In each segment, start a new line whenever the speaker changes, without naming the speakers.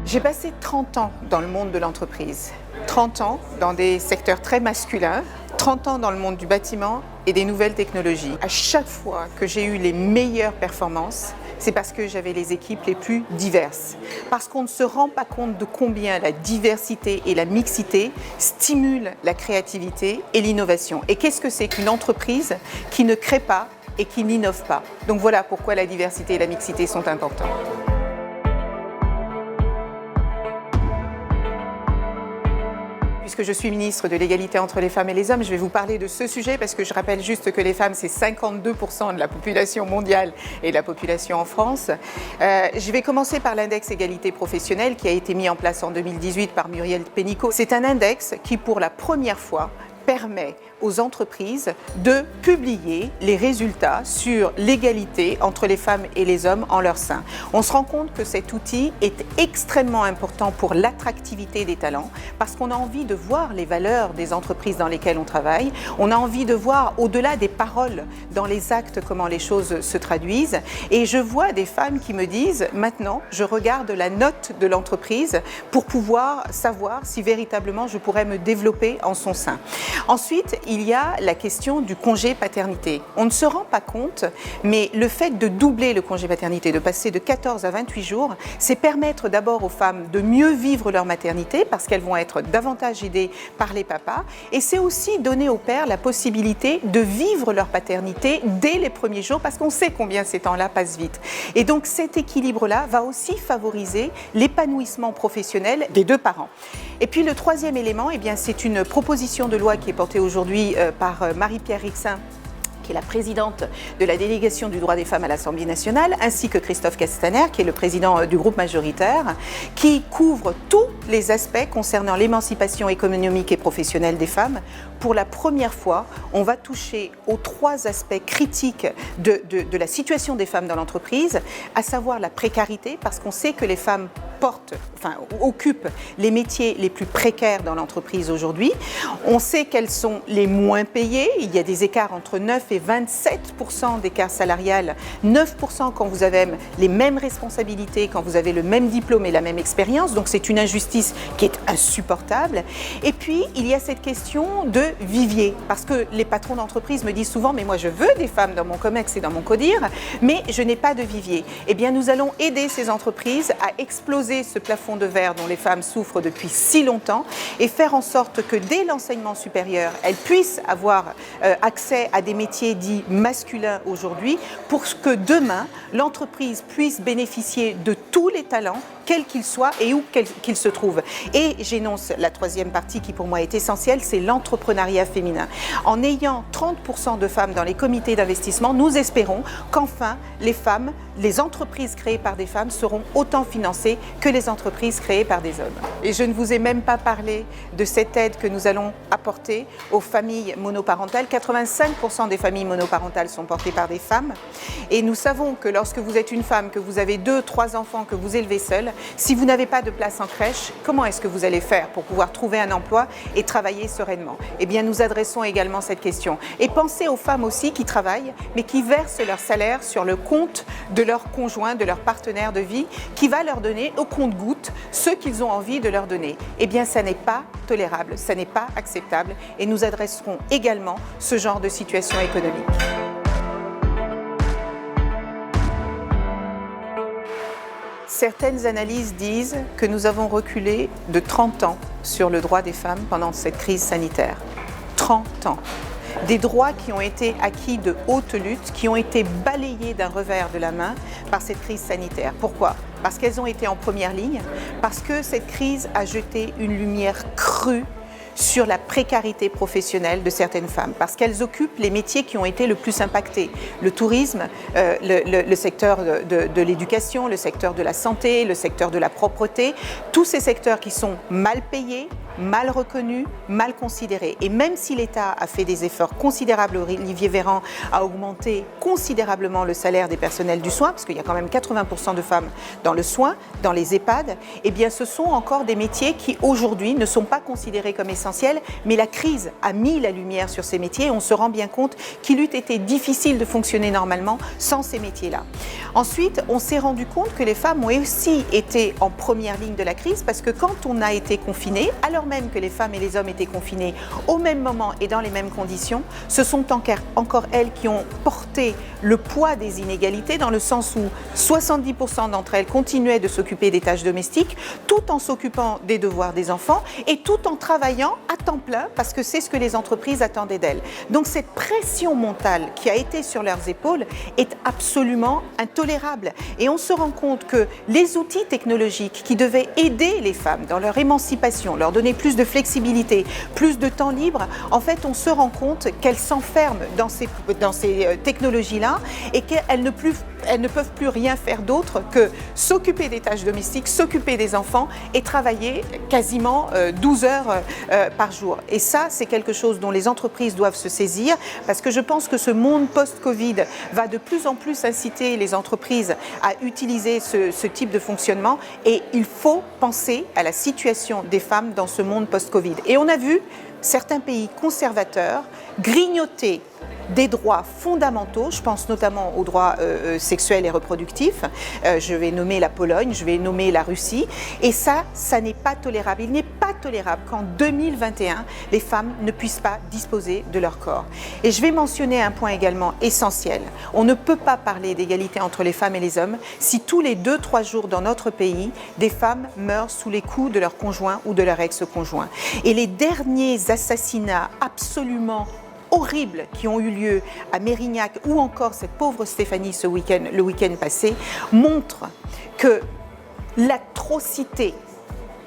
J'ai passé 30 ans dans le monde de l'entreprise, 30 ans dans des secteurs très masculins, 30 ans dans le monde du bâtiment et des nouvelles technologies. À chaque fois que j'ai eu les meilleures performances, c'est parce que j'avais les équipes les plus diverses. Parce qu'on ne se rend pas compte de combien la diversité et la mixité stimulent la créativité et l'innovation. Et qu'est-ce que c'est qu'une entreprise qui ne crée pas et qui n'innove pas? Donc voilà pourquoi la diversité et la mixité sont importantes. Puisque je suis ministre de l'égalité entre les femmes et les hommes, je vais vous parler de ce sujet parce que je rappelle juste que les femmes, c'est 52% de la population mondiale et de la population en France. Je vais commencer par l'index égalité professionnelle qui a été mis en place en 2018 par Muriel Pénicaud. C'est un index qui, pour la première fois, permet aux entreprises de publier les résultats sur l'égalité entre les femmes et les hommes en leur sein. On se rend compte que cet outil est extrêmement important pour l'attractivité des talents parce qu'on a envie de voir les valeurs des entreprises dans lesquelles on travaille. On a envie de voir au-delà des paroles, dans les actes, comment les choses se traduisent. Et je vois des femmes qui me disent, maintenant, je regarde la note de l'entreprise pour pouvoir savoir si véritablement je pourrais me développer en son sein. Ensuite, il y a la question du congé paternité. On ne se rend pas compte, mais le fait de doubler le congé paternité, de passer de 14 à 28 jours, c'est permettre d'abord aux femmes de mieux vivre leur maternité parce qu'elles vont être davantage aidées par les papas. Et c'est aussi donner aux pères la possibilité de vivre leur paternité dès les premiers jours parce qu'on sait combien ces temps-là passent vite. Et donc cet équilibre-là va aussi favoriser l'épanouissement professionnel des deux parents. Et puis le troisième élément, eh bien, c'est une proposition de loi qui est portée aujourd'hui par Marie-Pierre Rixain, qui est la présidente de la délégation du droit des femmes à l'Assemblée nationale, ainsi que Christophe Castaner, qui est le président du groupe majoritaire, qui couvre tous les aspects concernant l'émancipation économique et professionnelle des femmes. Pour la première fois, on va toucher aux trois aspects critiques de la situation des femmes dans l'entreprise, à savoir la précarité, parce qu'on sait que les femmes occupent les métiers les plus précaires dans l'entreprise aujourd'hui. On sait qu'elles sont les moins payées. Il y a des écarts entre 9 et 27% d'écart salarial. 9% quand vous avez les mêmes responsabilités, quand vous avez le même diplôme et la même expérience. Donc c'est une injustice qui est insupportable. Et puis, il y a cette question de vivier. Parce que les patrons d'entreprise me disent souvent « mais moi je veux des femmes dans mon COMEX et dans mon CODIR, mais je n'ai pas de vivier ». Eh bien, nous allons aider ces entreprises à exploser ce plafond de verre dont les femmes souffrent depuis si longtemps et faire en sorte que dès l'enseignement supérieur, elles puissent avoir accès à des métiers dits masculins aujourd'hui pour que demain, l'entreprise puisse bénéficier de tous les talents, quels qu'ils soient et où qu'ils se trouvent. Et j'énonce la troisième partie qui pour moi est essentielle, c'est l'entrepreneuriat féminin. En ayant 30% de femmes dans les comités d'investissement, nous espérons qu'enfin les femmes, les entreprises créées par des femmes seront autant financées que les entreprises créées par des hommes. Et je ne vous ai même pas parlé de cette aide que nous allons apporter aux familles monoparentales. 85% des familles monoparentales sont portées par des femmes. Et nous savons que lorsque vous êtes une femme, que vous avez 2, 3 enfants que vous élevez seule, si vous n'avez pas de place en crèche, comment est-ce que vous allez faire pour pouvoir trouver un emploi et travailler sereinement? Eh bien, nous adressons également cette question. Et pensez aux femmes aussi qui travaillent, mais qui versent leur salaire sur le compte de leur conjoint, de leur partenaire de vie, qui va leur donner au compte-gouttes ce qu'ils ont envie de leur donner. Eh bien, ça n'est pas tolérable, ça n'est pas acceptable et nous adresserons également ce genre de situation économique. Certaines analyses disent que nous avons reculé de 30 ans sur le droit des femmes pendant cette crise sanitaire. 30 ans. Des droits qui ont été acquis de haute lutte, qui ont été balayés d'un revers de la main par cette crise sanitaire. Pourquoi? Parce qu'elles ont été en première ligne, parce que cette crise a jeté une lumière crue sur la précarité professionnelle de certaines femmes, parce qu'elles occupent les métiers qui ont été le plus impactés. Le tourisme, le secteur de l'éducation, le secteur de la santé, le secteur de la propreté, tous ces secteurs qui sont mal payés, mal reconnues, mal considérées. Et même si l'État a fait des efforts considérables, Olivier Véran a augmenté considérablement le salaire des personnels du soin, parce qu'il y a quand même 80% de femmes dans le soin, dans les EHPAD, eh bien ce sont encore des métiers qui aujourd'hui ne sont pas considérés comme essentiels, mais la crise a mis la lumière sur ces métiers et on se rend bien compte qu'il eût été difficile de fonctionner normalement sans ces métiers-là. Ensuite, on s'est rendu compte que les femmes ont aussi été en première ligne de la crise parce que quand on a été confinés, alors même que les femmes et les hommes étaient confinés au même moment et dans les mêmes conditions, ce sont encore elles qui ont porté le poids des inégalités dans le sens où 70% d'entre elles continuaient de s'occuper des tâches domestiques tout en s'occupant des devoirs des enfants et tout en travaillant à temps plein parce que c'est ce que les entreprises attendaient d'elles. Donc cette pression mentale qui a été sur leurs épaules est absolument intolérable. Et on se rend compte que les outils technologiques qui devaient aider les femmes dans leur émancipation, leur donner plus de flexibilité, plus de temps libre, en fait on se rend compte qu'elles s'enferment dans ces technologies-là et qu'elles ne peuvent plus rien faire d'autre que s'occuper des tâches domestiques, s'occuper des enfants et travailler quasiment 12 heures par jour. Et ça, c'est quelque chose dont les entreprises doivent se saisir parce que je pense que ce monde post-Covid va de plus en plus inciter les entreprises à utiliser ce type de fonctionnement et il faut penser à la situation des femmes dans ce monde post-Covid. Et on a vu certains pays conservateurs grignoter des droits fondamentaux, je pense notamment aux droits sexuels et reproductifs, je vais nommer la Pologne, je vais nommer la Russie, et ça n'est pas tolérable. Il n'est pas tolérable qu'en 2021, les femmes ne puissent pas disposer de leur corps. Et je vais mentionner un point également essentiel. On ne peut pas parler d'égalité entre les femmes et les hommes si tous les 2-3 jours dans notre pays, des femmes meurent sous les coups de leur conjoint ou de leur ex-conjoint. Et les derniers assassinats absolument horribles qui ont eu lieu à Mérignac ou encore cette pauvre Stéphanie le week-end passé montrent que l'atrocité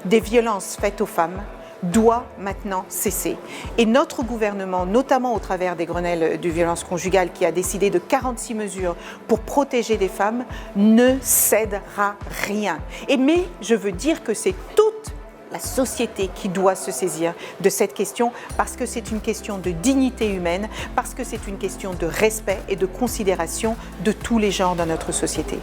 des violences faites aux femmes doit maintenant cesser. Et notre gouvernement, notamment au travers des Grenelles de violences conjugales, qui a décidé de 46 mesures pour protéger les femmes, ne cédera rien. Mais je veux dire que c'est toute la société qui doit se saisir de cette question parce que c'est une question de dignité humaine, parce que c'est une question de respect et de considération de tous les genres dans notre société.